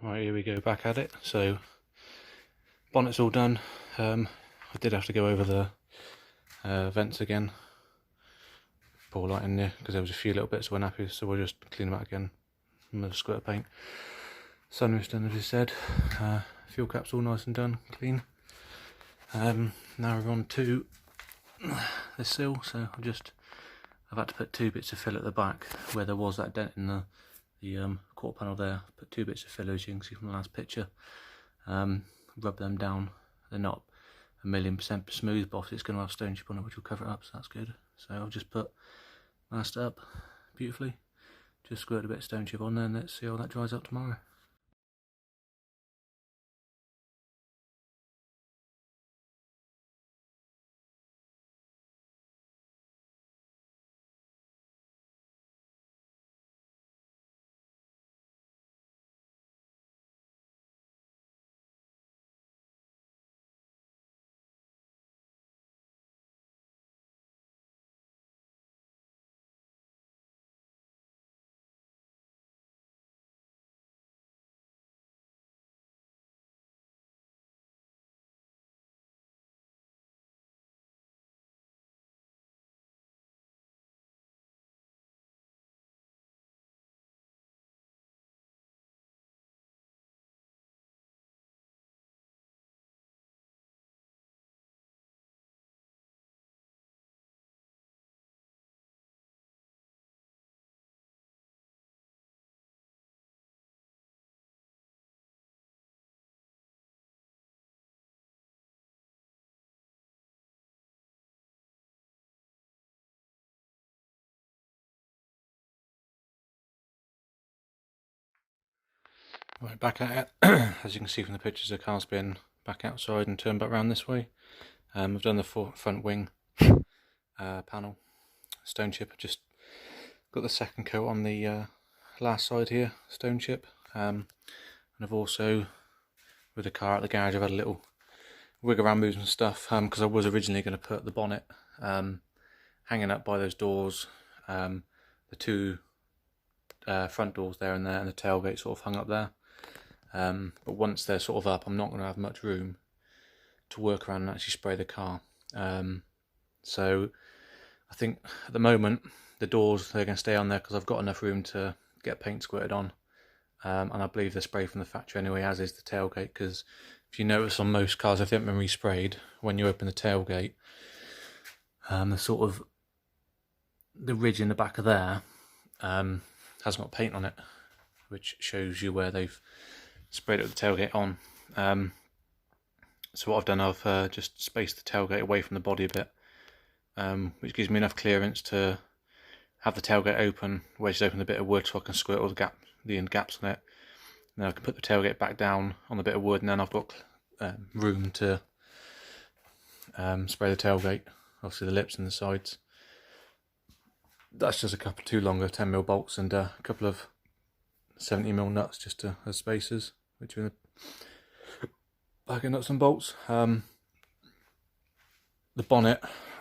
Right, here we go back at it. So bonnet's all done. I did have to go over the vents again, pour light in there because there was a few little bits that weren't happy, so we'll just clean them out again with a squirt of paint. Sunroof's done as we said. Fuel cap's all nice and done, clean. Now we're on to the sill, so I've had to put 2 bits of fill at the back where there was that dent in the quarter panel there. Put 2 bits of fill, as you can see from the last picture. Rub them down. They're not 1,000,000% smooth, but it's going to have stone chip on it, which will cover it up, so that's good. So I'll just masked it up beautifully. Just squirt a bit of stone chip on there, and let's see how that dries up tomorrow. Right, back at it. As you can see from the pictures, the car's been back outside and turned back around this way. I've done the front wing panel, stone chip. Just got the second coat on the last side here, stone chip. And I've also, with the car at the garage, I've had a little wig around moves and stuff, because I was originally going to put the bonnet hanging up by those doors, the 2 front doors there and there, and the tailgate sort of hung up there. But once they're sort of up, I'm not going to have much room to work around and actually spray the car. So I think at the moment the doors, they're going to stay on there because I've got enough room to get paint squirted on, and I believe they're sprayed from the factory anyway, as is the tailgate, because if you notice on most cars, if they haven't been resprayed, when you open the tailgate, the ridge in the back of there hasn't got paint on it, which shows you where they've sprayed it with the tailgate on. So what I've done, I've just spaced the tailgate away from the body a bit, which gives me enough clearance to have the tailgate open, wedged open a bit of wood so I can squirt all the end gaps on it. And then I can put the tailgate back down on the bit of wood, and then I've got room to spray the tailgate, obviously the lips and the sides. That's just a couple 2 longer 10mm bolts and a couple of 70mm nuts just as spacers, which are in the bag of nuts and bolts. The bonnet,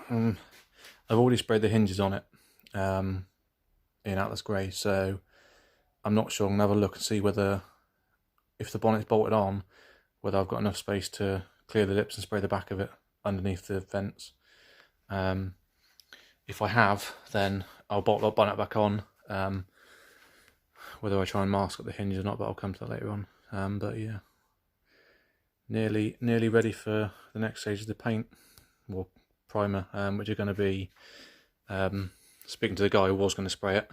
I've already sprayed the hinges on it in Atlas Grey, so I'm not sure. I'm going to have a look and see whether, if the bonnet's bolted on, whether I've got enough space to clear the lips and spray the back of it underneath the vents. If I have, then I'll bolt the bonnet back on. Whether I try and mask up the hinges or not, but I'll come to that later on. But yeah, nearly ready for the next stage of the paint, or primer, which are going to be, speaking to the guy who was going to spray it,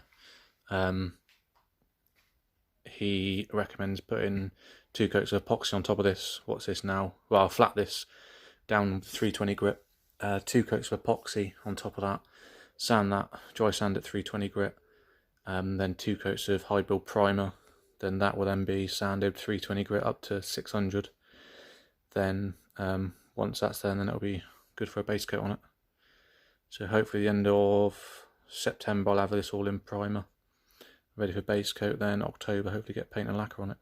he recommends putting 2 coats of epoxy on top of this. What's this now? Well, I'll flat this down with 320 grit, 2 coats of epoxy on top of that, sand that, dry sand at 320 grit, then 2 coats of high build primer. Then that will then be sanded 320 grit up to 600. Then once that's done, then it'll be good for a base coat on it. So hopefully the end of September I'll have this all in primer, ready for base coat. Then October hopefully get paint and lacquer on it,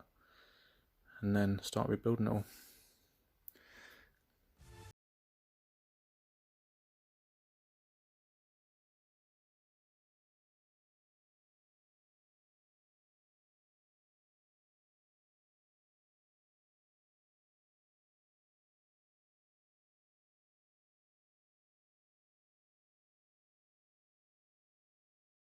and then start rebuilding it all.